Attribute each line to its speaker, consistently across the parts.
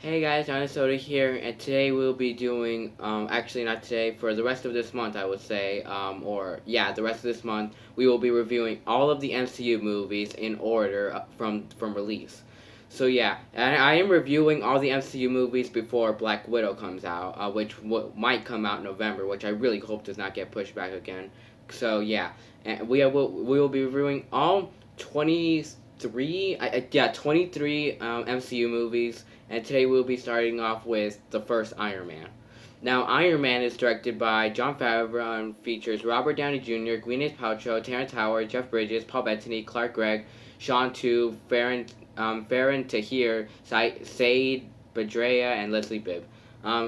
Speaker 1: Hey guys, Soda here, and today we'll be doing, actually not today, for the rest of this month I would say, the rest of this month, we will be reviewing all of the MCU movies in order from release. So yeah, and I am reviewing all the MCU movies before Black Widow comes out, which might come out in November, which I really hope does not get pushed back again. So yeah, and we will be reviewing all 23 MCU movies, and today we'll be starting off with the first Iron Man. Now, Iron Man is directed by Jon Favreau and features Robert Downey Jr., Gwyneth Paltrow, Terrence Howard, Jeff Bridges, Paul Bettany, Clark Gregg, Sean Tu, Farron Tahir, Saeed Badrea, and Leslie Bibb.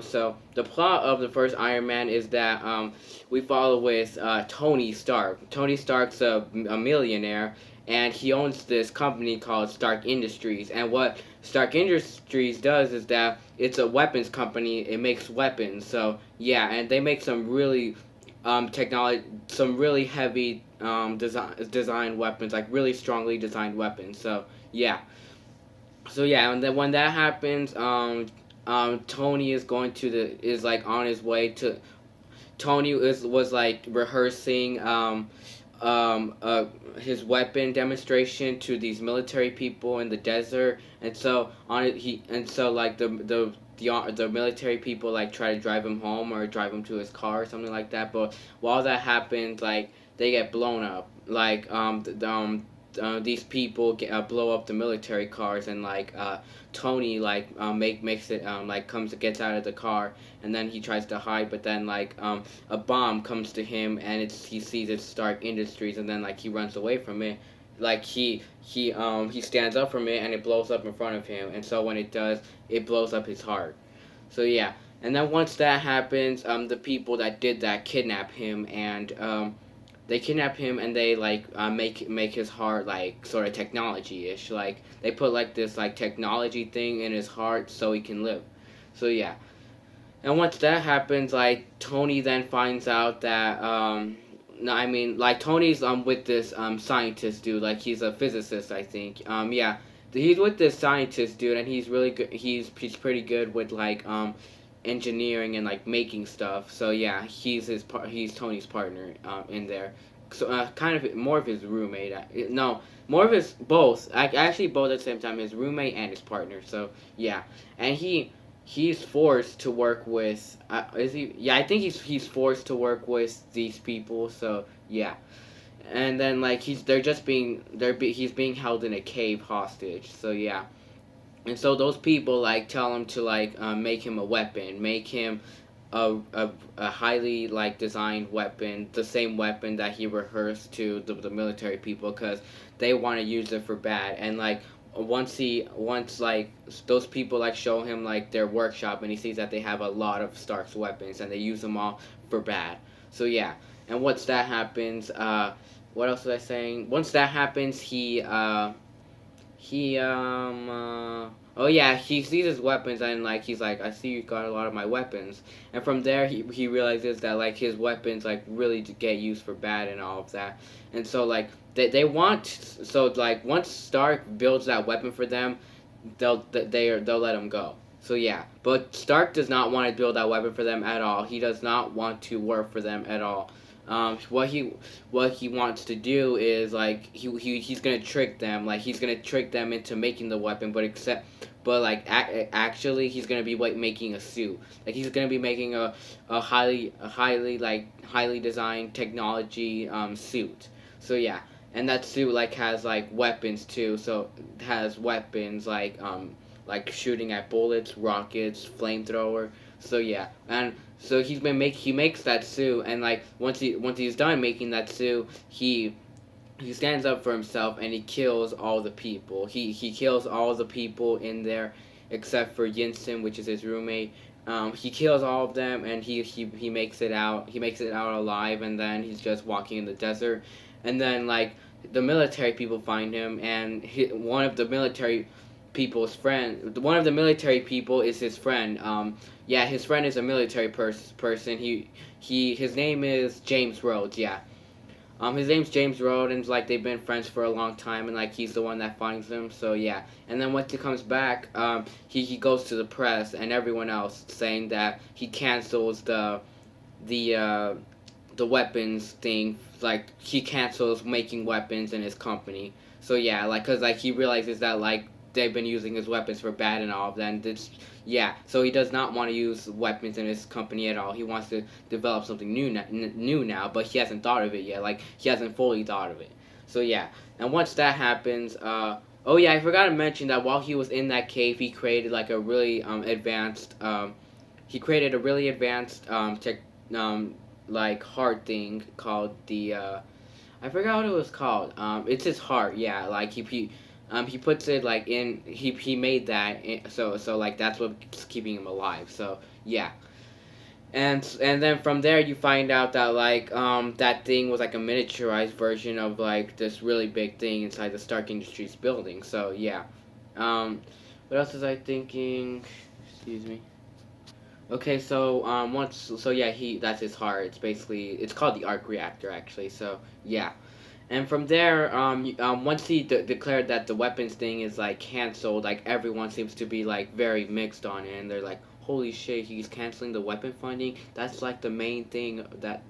Speaker 1: So the plot of the first Iron Man is that we follow with Tony Stark. Tony Stark's a millionaire, and he owns this company called Stark Industries. And what Stark Industries does is that it's a weapons company. It makes weapons. So yeah, and they make some really technology, some really heavy design weapons, like really strongly designed weapons. So yeah, and then when that happens, Tony is going to the is like on his way to Tony was like rehearsing uh, his weapon demonstration to these military people in the desert, and so on it he and so like the military people like try to drive him home or drive him to his car or something like that. But while that happens, like they get blown up. These people blow up the military cars, and Tony makes it comes gets out of the car, and then he tries to hide, but then a bomb comes to him, and he sees it's Stark Industries, and then he runs away from it. He stands up from it, and it blows up in front of him, and so when it does, it blows up his heart. So yeah, and then once that happens, the people that did that kidnap him, and they kidnap him, and they make his heart like sort of technology ish. Like they put this technology thing in his heart so he can live. So yeah, and once that happens, Tony then finds out that no, I mean Tony's with this scientist dude. Like he's a physicist, I think. Yeah, he's with this scientist dude, and he's really good. He's pretty good with engineering and making stuff. So yeah, he's Tony's partner in there. So kind of more of his roommate. No, more of his both. Actually, both at the same time, his roommate and his partner. So yeah, and he's forced to work with. Is he? Yeah, I think he's forced to work with these people. So yeah, and then he's being held in a cave hostage. So yeah, and so those people tell him to make him a weapon, make him a highly designed weapon, the same weapon that he rehearsed to the military people, because they want to use it for bad. And once those people show him their workshop, and he sees that they have a lot of Stark's weapons, and they use them all for bad. So yeah, and once that happens, what else was I saying? Once that happens, oh yeah, he sees his weapons, and he's like, I see you got a lot of my weapons. And from there he realizes that his weapons really get used for bad and all of that. And so they want, so once Stark builds that weapon for them, they'll let him go. So yeah, but Stark does not want to build that weapon for them at all. He does not want to work for them at all. What he wants to do is he's gonna trick them. He's gonna trick them into making the weapon, actually he's gonna be making a suit. He's gonna be making a highly designed technology suit. So yeah, and that suit has weapons too. So it has weapons shooting at bullets, rockets, flamethrower. So yeah, and so he makes that suit, and once he's done making that suit, he stands up for himself, and he kills all the people. He kills all the people in there except for Yinsen, which is his roommate. He kills all of them, and he makes it out. He makes it out alive, and then he's just walking in the desert, and then the military people find him, and one of the military people is his friend. Yeah, his friend is a military person. His name is James Rhodes. Yeah, His name's James Rhodes. Like they've been friends for a long time, and like he's the one that finds them. So yeah. And then once he comes back, he goes to the press and everyone else saying that he cancels the uh, the weapons thing. Like he cancels making weapons in his company. So yeah, like cause like he realizes that like they've been using his weapons for bad and all of that. And it's yeah, so he does not want to use weapons in his company at all. He wants to develop something new now, but he hasn't thought of it yet. Like he hasn't fully thought of it. So yeah, and once that happens, oh yeah, I forgot to mention that while he was in that cave, he created like a really advanced he created a really advanced tech like heart thing called the I forgot what it was called. It's his heart. Yeah, like he puts it like in he made that so like that's what's keeping him alive. So yeah, and then from there you find out that like that thing was like a miniaturized version of like this really big thing inside the Stark Industries building. So yeah, um, what else was I thinking? Excuse me. Okay, so once so yeah he that's his heart. It's basically it's called the arc reactor actually. So yeah. And from there, once he declared that the weapons thing is like canceled, like everyone seems to be like very mixed on it, and they're like, "Holy shit, he's canceling the weapon funding. That's like the main thing that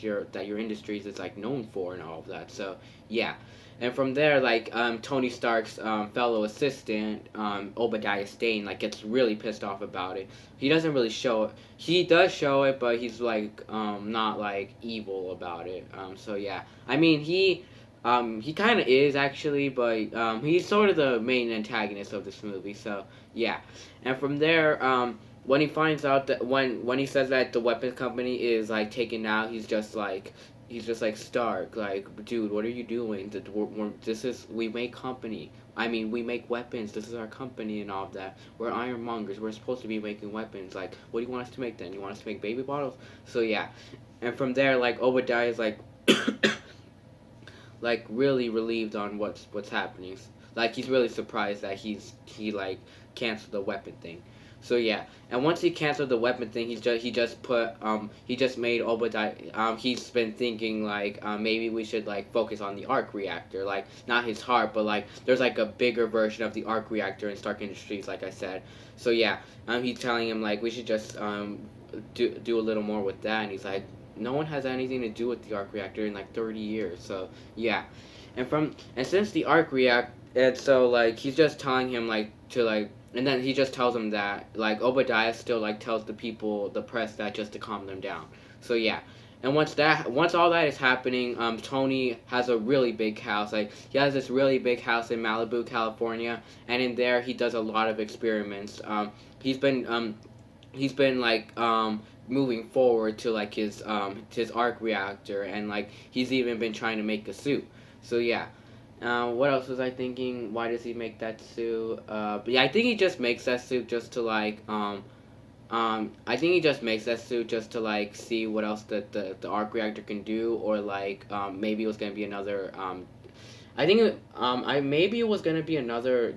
Speaker 1: your industries is like known for and all of that." So yeah, and from there, like Tony Stark's fellow assistant, Obadiah Stane, like gets really pissed off about it. He doesn't really show it. He does show it, but he's like not like evil about it. So yeah, I mean he kind of is actually, but he's sort of the main antagonist of this movie. So yeah, and from there, when he finds out that when he says that the weapons company is like taken out, he's just like Stark, like dude, what are you doing? This is we make company. I mean, we make weapons. This is our company and all of that. We're ironmongers. We're supposed to be making weapons. Like, what do you want us to make then? You want us to make baby bottles? So yeah, and from there, like Obadiah is like like really relieved on what's happening. Like he's really surprised that he like canceled the weapon thing. So yeah, and once he canceled the weapon thing, he just put he just made Obadiah he's been thinking like maybe we should like focus on the arc reactor, like not his heart, but like there's like a bigger version of the arc reactor in Stark Industries, like I said. So yeah, he's telling him like we should just do a little more with that, and he's like no one has anything to do with the arc reactor in like 30 years. So yeah, and since the arc react, and so like he's just telling him like to like, and then he just tells him that like Obadiah still like tells the people, the press, that just to calm them down. So yeah. And once all that is happening, Tony has a really big house. Like he has this really big house in Malibu, California, and in there he does a lot of experiments. He's been he's been like moving forward to like his arc reactor, and like he's even been trying to make a suit. So yeah. What else was I thinking? Why does he make that suit? But yeah, I think he just makes that suit just to like I think he just makes that suit just to like see what else the arc reactor can do, or like maybe it was gonna be another I think I maybe it was gonna be another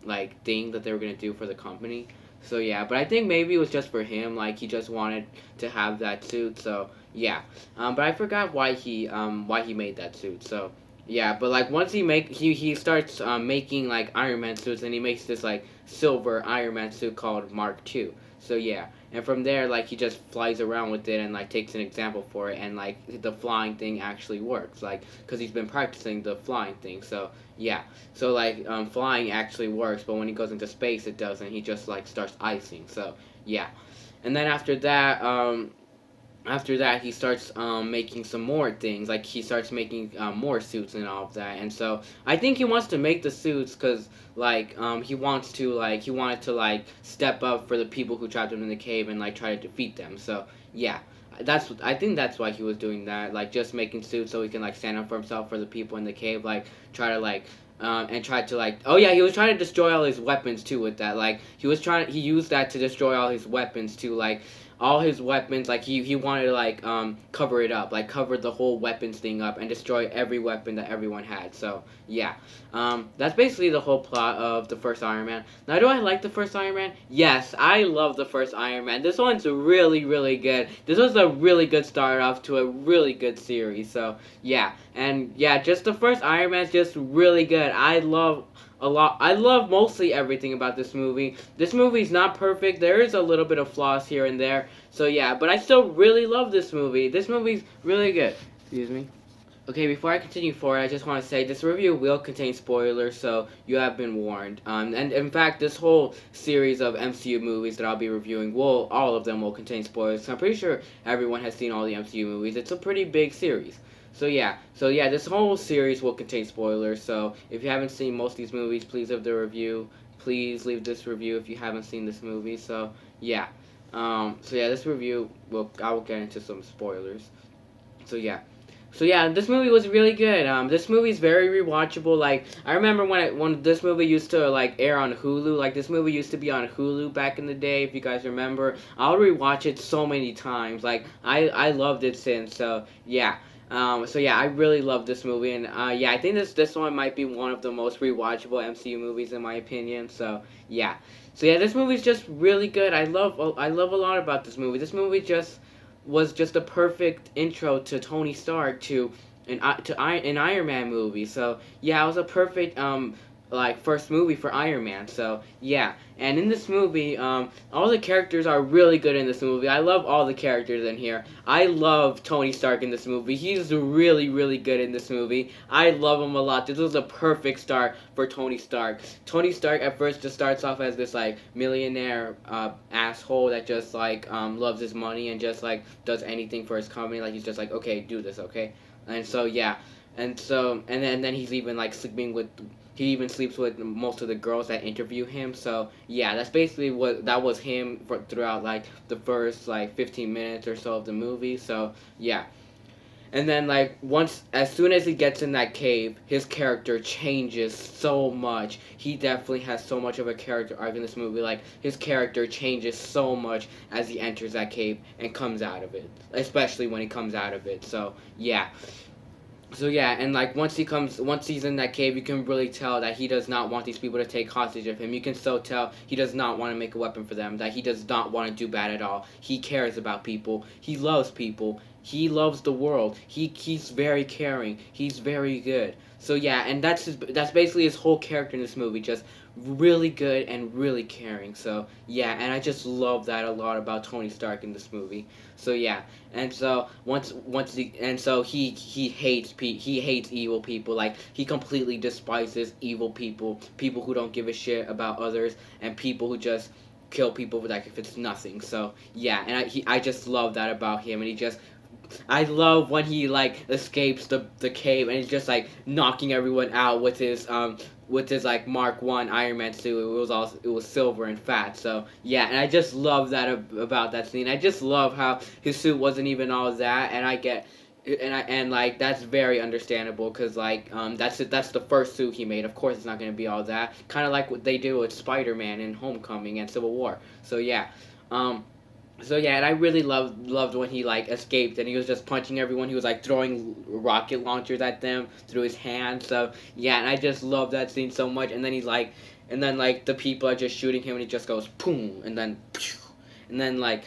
Speaker 1: like thing that they were gonna do for the company. So yeah, but I think maybe it was just for him. Like he just wanted to have that suit. So yeah, but I forgot why he made that suit. So yeah, but like once he starts making like Iron Man suits, and he makes this like silver Iron Man suit called Mark II. So yeah, and from there like he just flies around with it and like takes an example for it, and like the flying thing actually works, like because he's been practicing the flying thing. So yeah, so like flying actually works, but when he goes into space it doesn't. He just like starts icing. So yeah, and then after that he starts making some more things, like he starts making more suits and all of that. And so I think he wants to make the suits because like he wanted to like step up for the people who trapped him in the cave and like try to defeat them. So yeah, I think that's why he was doing that, like just making suits so he can like stand up for himself, for the people in the cave, like try to like and tried to like, oh yeah, he was trying to destroy all his weapons too with that. Like he used that to destroy all his weapons too. Like all his weapons, like he wanted to like cover it up, like cover the whole weapons thing up and destroy every weapon that everyone had. So yeah, that's basically the whole plot of the first Iron Man. Now, do I like the first Iron Man? Yes, I love the first Iron Man. This one's really, really good. This was a really good start off to a really good series. So yeah, and yeah, just the first Iron Man's just really good. I love a lot. I love mostly everything about this movie. This movie's not perfect. There is a little bit of flaws here and there. So yeah, but I still really love this movie. This movie's really good. Excuse me. Okay, before I continue forward, I just want to say this review will contain spoilers, so you have been warned. And in fact, this whole series of MCU movies that I'll be reviewing all of them will contain spoilers. So I'm pretty sure everyone has seen all the MCU movies. It's a pretty big series. So yeah, this whole series will contain spoilers. So if you haven't seen most of these movies, please leave the review. Please leave this review if you haven't seen this movie. So yeah, this review I will get into some spoilers. So yeah. So yeah, this movie was really good. This movie's very rewatchable. Like I remember when this movie used to like air on Hulu. Like this movie used to be on Hulu back in the day. If you guys remember, I'll rewatch it so many times. Like I loved it since. So yeah. So yeah, I really love this movie, and yeah, I think this one might be one of the most rewatchable MCU movies in my opinion. So yeah, this movie's just really good. I love a lot about this movie. This movie just was just a perfect intro to Tony Stark to an Iron Man movie. So yeah, it was a perfect like first movie for Iron Man. So yeah, and in this movie, all the characters are really good in this movie. I love all the characters in here. I love Tony Stark in this movie. He's really, really good in this movie. I love him a lot. This was a perfect start for Tony Stark. Tony Stark at first just starts off as this like millionaire asshole that just like loves his money and just like does anything for his company. Like he's just like, okay, do this, okay. And so yeah, and then he's even like sleeping with. He even sleeps with most of the girls that interview him. So yeah, that's basically what that was him throughout like the first like 15 minutes or so of the movie. So yeah, and then like as soon as he gets in that cave, his character changes so much. He definitely has so much of a character arc in this movie. Like his character changes so much as he enters that cave and comes out of it, especially when he comes out of it. So yeah. So yeah, and like once he's in that cave, you can really tell that he does not want these people to take hostage of him. You can so tell he does not want to make a weapon for them. That he does not want to do bad at all. He cares about people. He loves people. He loves the world. He's very caring. He's very good. So yeah, and that's basically his whole character in this movie. Just really good and really caring. So yeah, and I just love that a lot about Tony Stark in this movie. So yeah, and so he hates he hates evil people. Like he completely despises evil people, people who don't give a shit about others, and people who just kill people like if it's nothing. So yeah, and I just love that about him, and I love when he like escapes the cave and he's just like knocking everyone out with his like Mark 1 Iron Man suit. It was silver and fat. So yeah, and I just love that about that scene. I just love how his suit wasn't even all that, and like that's very understandable because like that's the first suit he made. Of course, it's not gonna be all that. Kind of like what they do with Spider-Man in Homecoming and Civil War. So yeah. So yeah, and I really loved when he like escaped and he was just punching everyone. He was like throwing rocket launchers at them through his hands. So yeah, and I just love that scene so much. And then like the people are just shooting him and he just goes boom, and then phew, and then like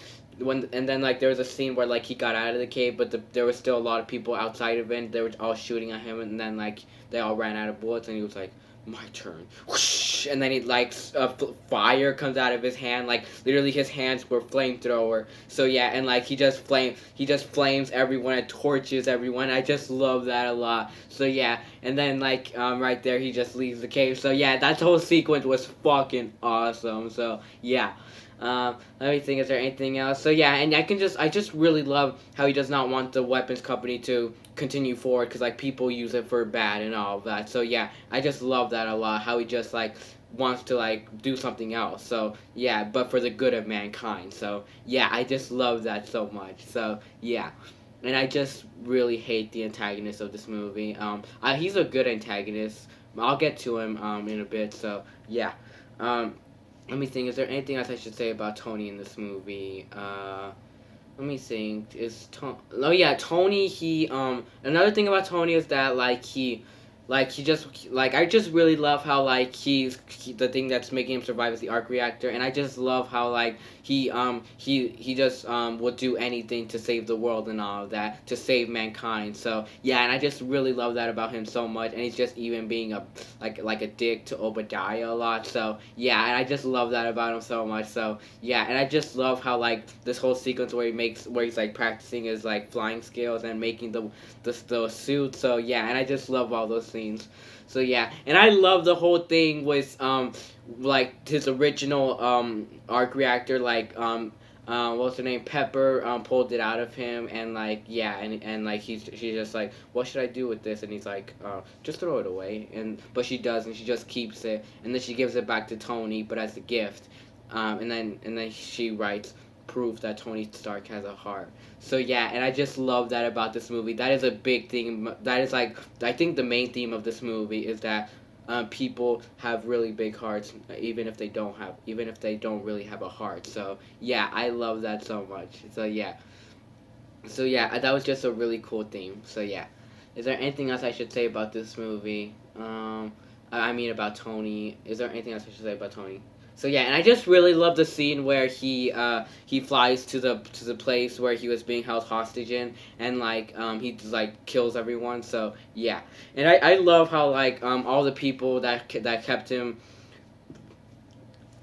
Speaker 1: there was a scene where like he got out of the cave, but there was still a lot of people outside of it. They were all shooting at him, and then like they all ran out of bullets, and he was like, my turn. Whoosh! And then he like fire comes out of his hand, like literally his hands were flamethrower. So yeah, and like he just flames everyone and torches everyone. I just love that a lot. So yeah, and then like right there he just leaves the cave. So yeah, that whole sequence was fucking awesome. So yeah. Let me think. Is there anything else? So yeah, and I just really love how he does not want the weapons company to continue forward because like people use it for bad and all of that. So yeah, I just love that a lot. How he just like wants to like do something else. So yeah, but for the good of mankind. So yeah, I just love that so much. So yeah. And I just really hate the antagonist of this movie. He's a good antagonist. I'll get to him in a bit. So yeah. Um, let me think. Is there anything else I should say about Tony in this movie? Let me think. Oh yeah, Tony. Another thing about Tony is that he just like I just really love how like the thing that's making him survive is the arc reactor, and I just love how like he just will do anything to save the world and all of that, to save mankind. So yeah, and I just really love that about him so much, and he's just even being a like a dick to Obadiah a lot. So yeah, and I just love that about him so much. So yeah, and I just love how like this whole sequence where he's like practicing his like flying skills and making the suit. So yeah, and I just love all those scenes. So yeah, and I love the whole thing with like his original arc reactor, like what's her name, Pepper, pulled it out of him, and like yeah, and like she's just like, what should I do with this? And he's like, just throw it away. And but she does, and she just keeps it, and then she gives it back to Tony, but as a gift. And then she writes proof that Tony Stark has a heart. So yeah, and I just love that about this movie. That is a big thing. That is like I think the main theme of this movie is that people have really big hearts, even if they don't really have a heart. So yeah, I love that so much. So yeah, that was just a really cool theme. So yeah, is there anything else I should say about this movie? I mean about Tony. Is there anything else I should say about Tony? So yeah, and I just really love the scene where he flies to the place where he was being held hostage in, and like he just, like kills everyone. So yeah, and I love how like all the people that kept him,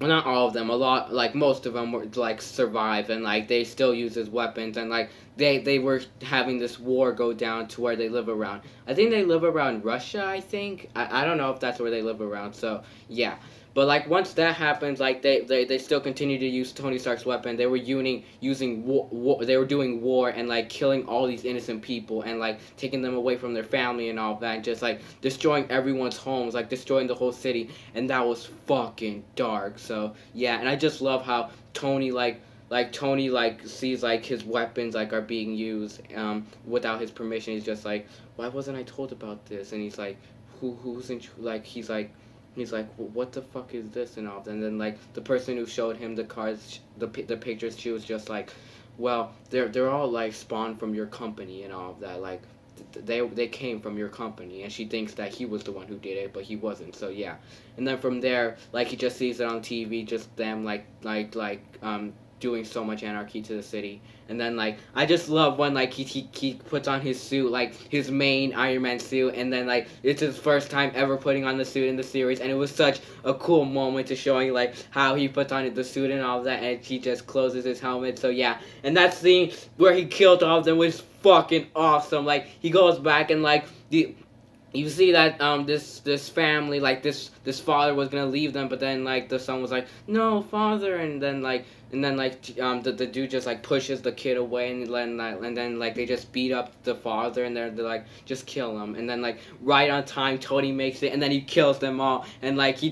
Speaker 1: well, not all of them, a lot, like most of them were like survive, and like they still use his weapons, and like they were having this war go down to where they live around. I think they live around Russia. I think I don't know if that's where they live around. So yeah, but like once that happens, like they still continue to use Tony Stark's weapon. They were using they were doing war and like killing all these innocent people and like taking them away from their family and all of that, and just like destroying everyone's homes, like destroying the whole city, and that was fucking dark. So yeah, and I just love how Tony like sees like his weapons like are being used without his permission. He's just like, why wasn't I told about this? And he's like, who's in like he's like, what the fuck is this and all that. And then like the person who showed him the cards, the pictures, she was just like, well, they're all like spawned from your company and all of that. Like they came from your company, and she thinks that he was the one who did it, but he wasn't. So yeah, and then from there, like he just sees it on TV, just them doing so much anarchy to the city. And then like I just love when like he puts on his suit, like his main Iron Man suit, and then like it's his first time ever putting on the suit in the series, and it was such a cool moment to showing like how he puts on the suit and all of that, and he just closes his helmet. So yeah, and that scene where he killed all of them was fucking awesome. Like he goes back and like the you see that this family, like this father was gonna leave them, but then like the son was like, no father, and then the dude just like pushes the kid away, and then like they just beat up the father, and they're like, just kill him. And then like right on time Tony makes it, and then he kills them all, and like he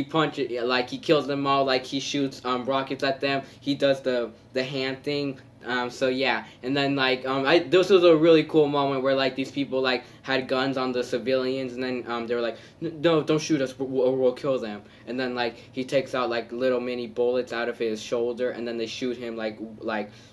Speaker 1: punches, like he kills them all, like he shoots rockets at them, he does the hand thing. So yeah, and then like this was a really cool moment where like these people like had guns on the civilians, and then they were like, no, don't shoot us, we'll kill them. And then like he takes out like little mini bullets out of his shoulder, and then they shoot him like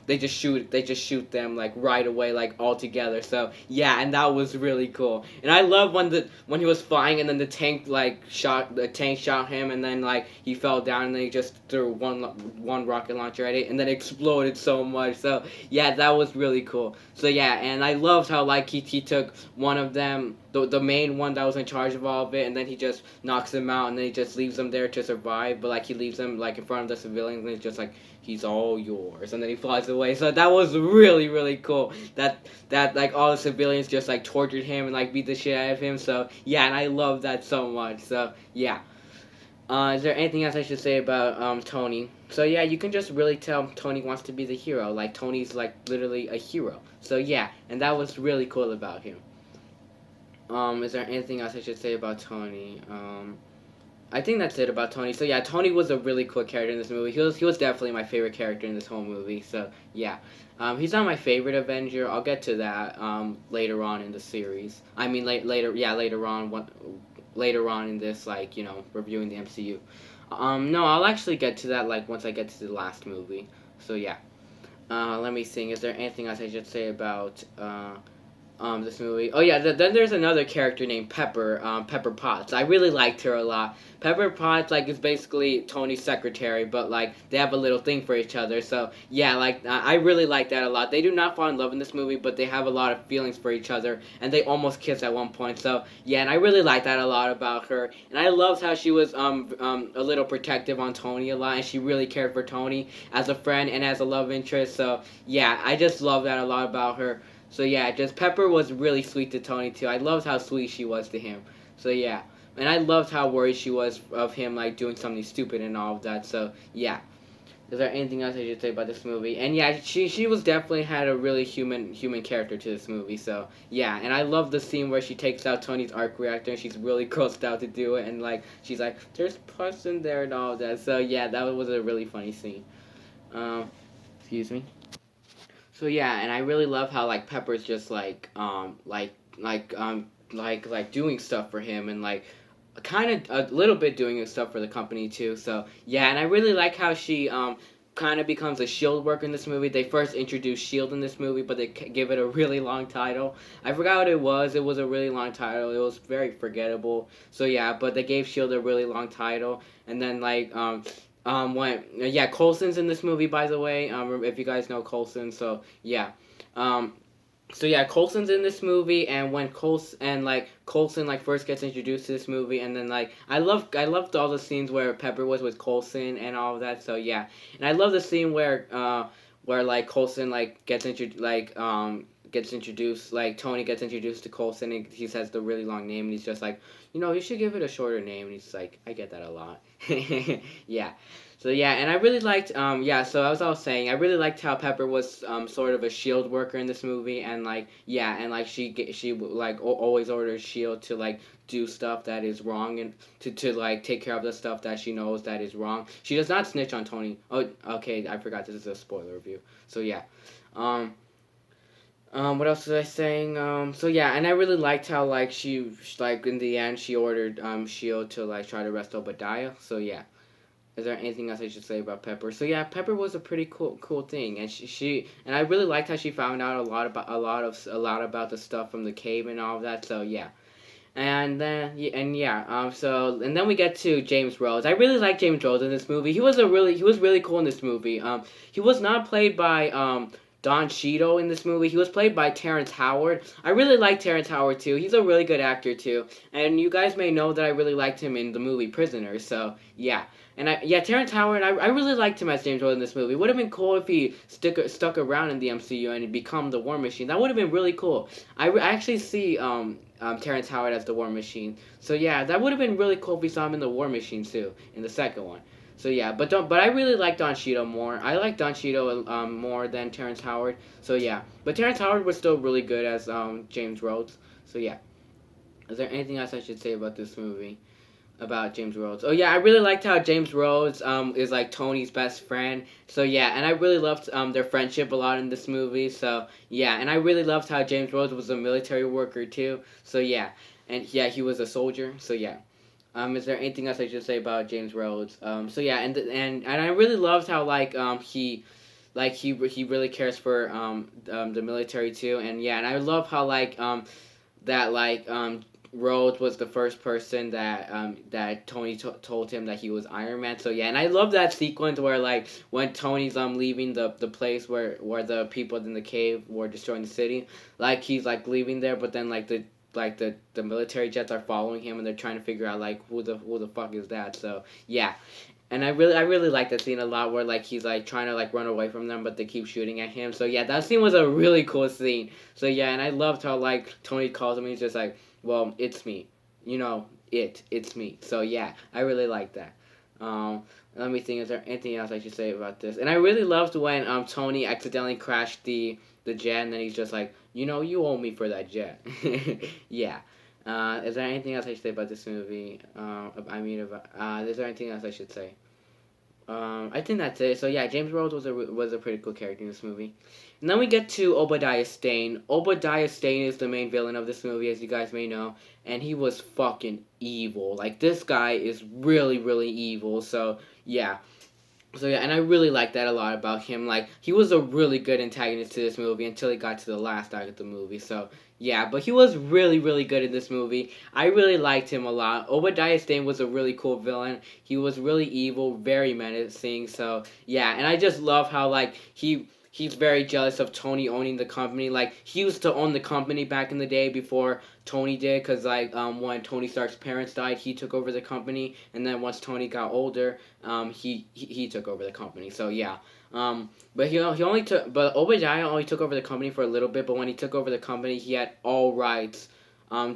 Speaker 1: they just shoot them like right away, like all together. So yeah, and that was really cool. And I love when he was flying, and then the tank shot him, and then like he fell down, and then he just threw one rocket launcher at it, and then it exploded so much. So yeah, that was really cool. So yeah, and I loved how like he took one of them, the main one that was in charge of all of it, and then he just knocks them out, and then he just leaves them there to survive. But like he leaves them like in front of the civilians, and it's just like, he's all yours, and then he flies away. So that was really really cool. That like all the civilians just like tortured him and like beat the shit out of him. So yeah, and I love that so much. So yeah. Is there anything else I should say about Tony? So yeah, you can just really tell Tony wants to be the hero. Like Tony's like literally a hero. So yeah, and that was really cool about him. Is there anything else I should say about Tony? I think that's it about Tony. So yeah, Tony was a really cool character in this movie. He was definitely my favorite character in this whole movie. So yeah, he's not my favorite Avenger. I'll get to that later on in the series. I mean later on in this, like, reviewing the MCU. No, I'll actually get to that like once I get to the last movie. So yeah. Let me think. Is there anything else I should say about this movie? Oh yeah, then there's another character named Pepper, Pepper Potts. I really liked her a lot. Pepper Potts like is basically Tony's secretary, but like they have a little thing for each other. So yeah, like I really like that a lot. They do not fall in love in this movie, but they have a lot of feelings for each other, and they almost kiss at one point. So yeah, and I really like that a lot about her. And I loved how she was a little protective on Tony a lot, and she really cared for Tony as a friend and as a love interest. So yeah, I just love that a lot about her. So yeah, just Pepper was really sweet to Tony too. I loved how sweet she was to him. So yeah, and I loved how worried she was of him like doing something stupid and all of that. So yeah. Is there anything else I should say about this movie? And yeah, she was definitely had a really human character to this movie. So yeah, and I love the scene where she takes out Tony's arc reactor and she's really grossed out to do it, and like she's like, "There's pus in there" and all of that. So yeah, that was a really funny scene. Um, excuse me. So yeah, and I really love how like Pepper's just like doing stuff for him and like kind of a little bit doing stuff for the company too. So yeah, and I really like how she kind of becomes a shield worker in this movie. They first introduced shield in this movie, but they give it a really long title. I forgot what it was. It was a really long title. It was very forgettable. So yeah, but they gave shield a really long title, and then when yeah, Coulson's in this movie, by the way. If you guys know Coulson, so yeah. Um, so yeah, Coulson's in this movie, and when Coulson like first gets introduced to this movie, and then like I loved all the scenes where Pepper was with Coulson and all of that. So yeah, and I love the scene where like Coulson like gets introduced, like Tony gets introduced to Coulson, and he says the really long name, and he's just like, you should give it a shorter name, and he's like, I get that a lot. Yeah. So yeah, and I really liked yeah. So as I was saying, I really liked how Pepper was sort of a shield worker in this movie, and like yeah, and like she like always orders Shield to like do stuff that is wrong and to like take care of the stuff that she knows that is wrong. She does not snitch on Tony. Oh, okay, I forgot this is a spoiler review. So yeah, um. What else was I saying? So yeah, and I really liked how like like in the end she ordered Shield to like try to arrest Obadiah. So yeah, is there anything else I should say about Pepper? So yeah, Pepper was a pretty cool thing, and she and I really liked how she found out a lot about the stuff from the cave and all of that. So yeah, and yeah, so and then we get to James Rhodes. I really like James Rhodes in this movie. He was really cool in this movie. He was not played by Don Cheadle in this movie. He was played by Terrence Howard. I really like Terrence Howard too. He's a really good actor too. And you guys may know that I really liked him in the movie Prisoners. So yeah. Yeah, Terrence Howard, I really liked him as James Rhodes in this movie. It would have been cool if he stuck around in the MCU and become the War Machine. That would have been really cool. I actually see Terrence Howard as the War Machine. So yeah, that would have been really cool if we saw him in the War Machine too, in the second one. So yeah, but I really like Don Cheadle more. I like Don Cheadle more than Terrence Howard. So yeah, but Terrence Howard was still really good as James Rhodes. So yeah, is there anything else I should say about this movie? About James Rhodes. Oh yeah, I really liked how James Rhodes is like Tony's best friend. So yeah, and I really loved their friendship a lot in this movie. So yeah, and I really loved how James Rhodes was a military worker too. So yeah, and yeah, he was a soldier. So yeah. Is there anything else I should say about James Rhodes? So yeah, and I really loved how he really cares for the military too, and yeah, and I love how that Rhodes was the first person that Tony told him that he was Iron Man. So yeah, and I love that sequence where like when Tony's leaving the place where the people in the cave were destroying the city, like he's like leaving there, but then the military jets are following him and they're trying to figure out like who the fuck is that. So yeah, and I really like that scene a lot where like he's like trying to like run away from them but they keep shooting at him. So yeah, that scene was a really cool scene. So yeah, and I loved how like Tony calls him and he's just like, well, it's me. It's me. So yeah, I really like that. Um, Let me think. Is there anything else I should say about this? And I really loved when Tony accidentally crashed the jet, and then he's just like, you owe me for that jet. Yeah. Is there anything else I should say about this movie? Is there anything else I should say? I think that's it. So yeah, James Rhodes was a pretty cool character in this movie. And then we get to Obadiah Stane. Obadiah Stane is the main villain of this movie, as you guys may know, and he was fucking evil. Like this guy is really, really evil. So yeah, and I really like that a lot about him. Like he was a really good antagonist to this movie until he got to the last act of the movie. So yeah, but he was really really good in this movie. I really liked him a lot. Obadiah Stane was a really cool villain. He was really evil, very menacing. So yeah, and I just love how like he's very jealous of Tony owning the company. Like he used to own the company back in the day before Tony did, because like when Tony Stark's parents died, he took over the company, and then once Tony got older, he took over the company. So yeah, but he only took but Obadiah only took over the company for a little bit. But when he took over the company, he had all rights.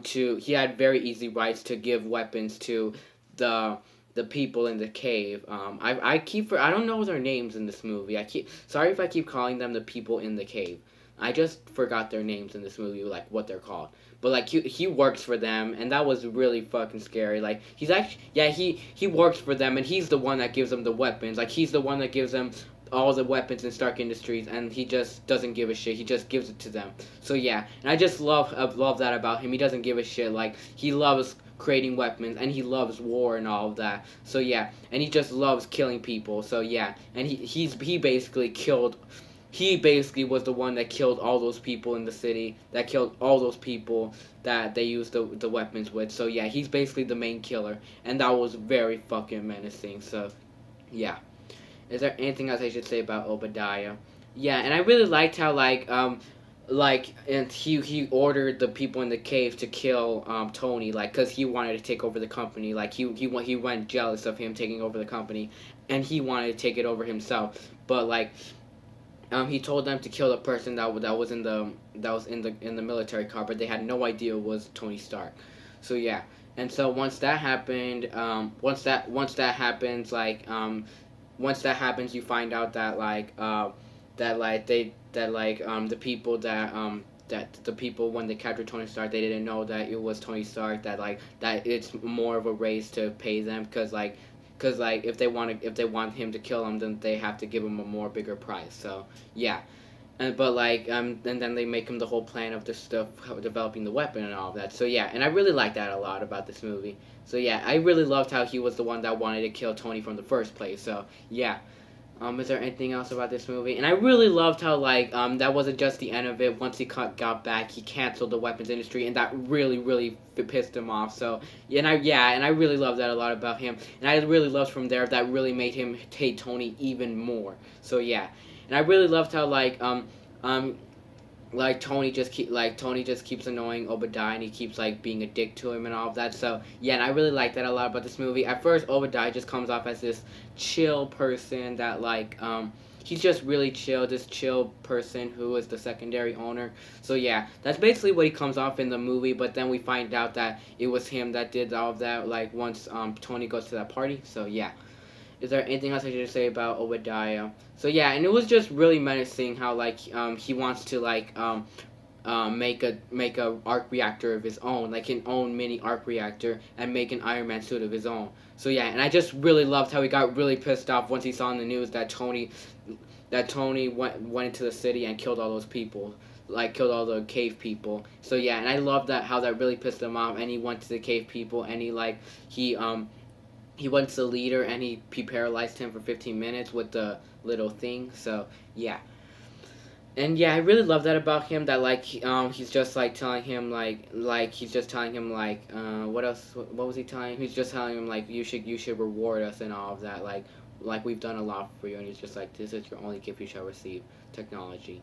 Speaker 1: He had very easy rights to give weapons to the the people in the cave. I don't know their names in this movie. I keep sorry if I keep calling them the people in the cave. I just forgot their names in this movie, like what they're called. But like he works for them, and that was really fucking scary. Like he's actually yeah he works for them, and he's the one that gives them the weapons. Like he's the one that gives them all the weapons in Stark Industries, and he just doesn't give a shit. He just gives it to them. So yeah, and I just love that about him. He doesn't give a shit. Like he loves creating weapons, and he loves war and all of that. So yeah, and he just loves killing people. So yeah, and he basically killed he basically was the one that killed all those people in the city, that killed all those people that they used the weapons with. So yeah, he's basically the main killer, and that was very fucking menacing. So yeah, is there anything else I should say about Obadiah? Yeah, and I really liked how and he ordered the people in the cave to kill Tony, like, cause he wanted to take over the company. Like he went jealous of him taking over the company, and he wanted to take it over himself. But like he told them to kill the person that was in the military car, but they had no idea it was Tony Stark. So yeah, and so once that happens, once that happens, you find out that the people that the people when they captured Tony Stark, they didn't know that it was Tony Stark. That it's more of a race to pay them, because if they want him to kill him, then they have to give him a more bigger price. So yeah, and then they make him the whole plan of the stuff developing the weapon and all of that. So yeah, and I really like that a lot about this movie. So yeah, I really loved how he was the one that wanted to kill Tony from the first place. So yeah. Is there anything else about this movie? And I really loved how that wasn't just the end of it. Once he got back, he canceled the weapons industry, and that really really pissed him off. So and I really loved that a lot about him. And I really loved from there that really made him hate Tony even more. So yeah, and I really loved how um Tony just keeps annoying Obadiah, and he keeps like being a dick to him and all of that. So yeah, and I really like that a lot about this movie. At first, Obadiah just comes off as this chill person that he's just really chill, this chill person who is the secondary owner. So yeah, that's basically what he comes off in the movie. But then we find out that it was him that did all of that. Like once Tony goes to that party. So yeah. Is there anything else I should say about Obadiah? So yeah, and it was just really menacing how he wants to make a arc reactor of his own, like an own mini arc reactor, and make an Iron Man suit of his own. So yeah, and I just really loved how he got really pissed off once he saw in the news that Tony went into the city and killed all those people, like killed all the cave people. So yeah, and I love that how that really pissed him off, and he went to the cave people, and he went to the leader, and he paralyzed him for 15 minutes with the little thing. So yeah, and yeah, I really love that about him. That he's just telling him he's just telling him what else? What was he telling him? He's just telling him you should reward us and all of that. Like we've done a lot for you, and he's just like, this is your only gift you shall receive, technology.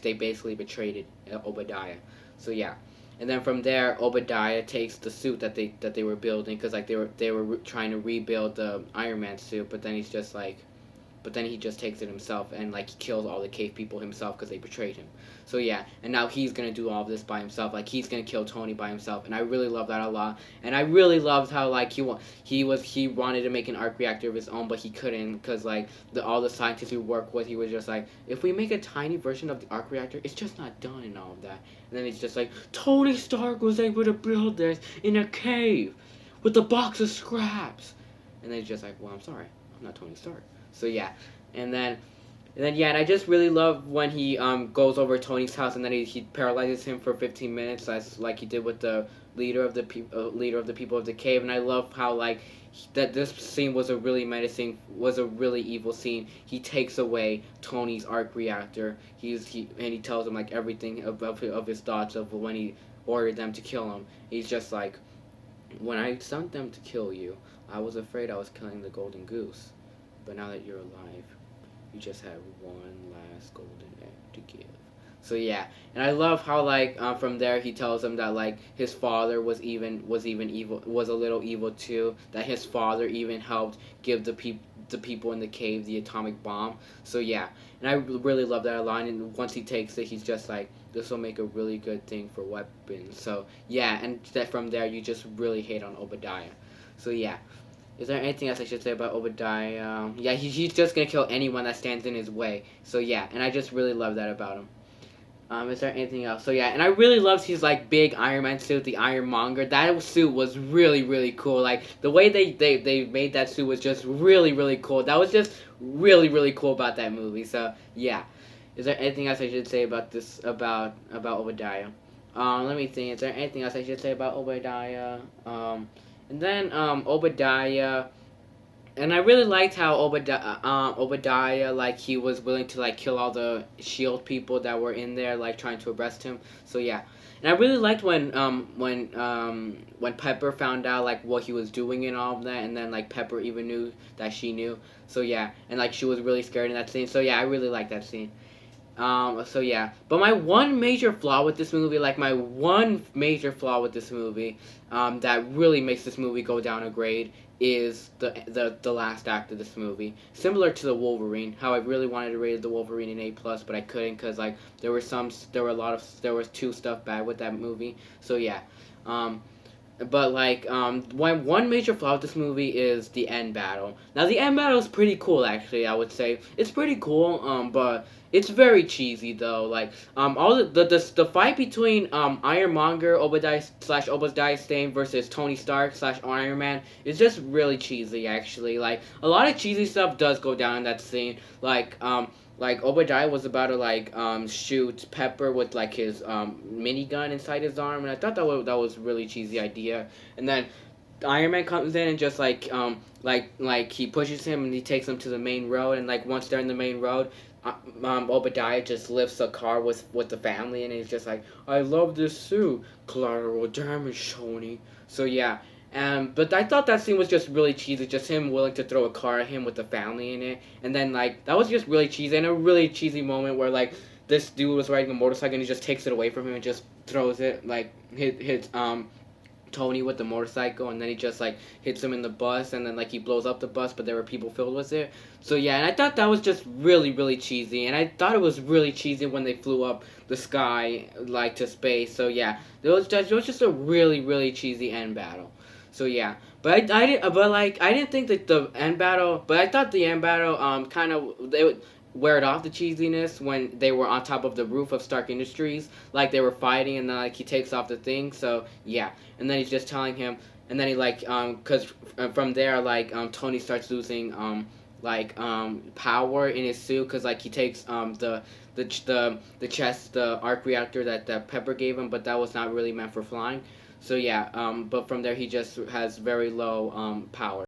Speaker 1: They basically betrayed Obadiah. So yeah. And then from there, Obadiah takes the suit that they were building, because they were trying to rebuild the Iron Man suit, but then he just takes it himself, and he kills all the cave people himself because they betrayed him. So yeah, and now he's gonna do all of this by himself. He's gonna kill Tony by himself, and I really love that a lot. And I really loved how he wanted to make an arc reactor of his own, but he couldn't, because all the scientists he worked with, he was just like, if we make a tiny version of the arc reactor, it's just not done and all of that. And then he's just like, Tony Stark was able to build this in a cave with a box of scraps. And then he's just like, well, I'm sorry. not Tony Stark. So yeah, and then yeah, and I just really love when he goes over Tony's house and then he paralyzes him for 15 minutes, as like he did with the leader of the people of the cave. And I love how like that this scene was a really menacing, was a really evil scene. He takes away Tony's arc reactor. He tells him like everything of his thoughts of when he ordered them to kill him. He's just like, when I sent them to kill you, I was afraid I was killing the golden goose, but now that you're alive, you just have one last golden egg to give. So yeah, and I love how like from there he tells him that like his father was even evil, was a little evil too. That his father even helped give the people in the cave the atomic bomb. So yeah, and I really love that line. And once he takes it, he's just like, this will make a really good thing for weapons. So yeah, and that from there you just really hate on Obadiah. So yeah. Is there anything else I should say about Obadiah? Yeah, he's just gonna kill anyone that stands in his way. So yeah, and I just really love that about him. Is there anything else? So yeah, and I really loved his like big Iron Man suit, the Ironmonger. That suit was really really cool. Like the way they made that suit was just really really cool. That was just really really cool about that movie. So yeah, is there anything else I should say about this about Obadiah? Let me think. Is there anything else I should say about Obadiah? And then Obadiah. And I really liked how Obadiah, like he was willing to like kill all the Shield people that were in there, like trying to arrest him. So yeah, and I really liked when Pepper found out like what he was doing and all of that, and then like Pepper even knew that she knew. So yeah, and like she was really scared in that scene. So yeah, I really liked that scene. So yeah, but my one major flaw with this movie, like my one major flaw with this movie, that really makes this movie go down a grade is the last act of this movie. Similar to the Wolverine, how I really wanted to rate the Wolverine an A+, but I couldn't because like there was two stuff bad with that movie. So yeah, um, but like one major flaw with this movie is the end battle. Now the end battle is pretty cool actually. I would say it's pretty cool. But it's very cheesy though. Like all the fight between Ironmonger Obadiah Stane versus Tony Stark / Iron Man is just really cheesy actually. Like a lot of cheesy stuff does go down in that scene. Like Obadiah was about to like shoot Pepper with like his minigun inside his arm, and I thought that was really cheesy idea. And then Iron Man comes in and just like he pushes him and he takes him to the main road, and like once they're in the main road, Obadiah just lifts a car with the family, and he's just like, I love this suit, collateral damage, Tony. So yeah. But I thought that scene was just really cheesy, just him willing to throw a car at him with the family in it, and then like that was just really cheesy, and a really cheesy moment where like this dude was riding a motorcycle and he just takes it away from him and just throws it, like hits Tony with the motorcycle, and then he just like hits him in the bus, and then like he blows up the bus, but there were people filled with it. So yeah, and I thought that was just really really cheesy, and I thought it was really cheesy when they flew up the sky like to space. So yeah, it was just a really really cheesy end battle. So yeah, I didn't think that the end battle, but I thought the end battle kind of they would wear it off the cheesiness when they were on top of the roof of Stark Industries, like they were fighting, and then like he takes off the thing. So yeah, and then he's just telling him, and then he like cause from there like Tony starts losing power in his suit, cause like he takes the chest, the arc reactor that Pepper gave him, but that was not really meant for flying. So yeah, but from there he just has very low power.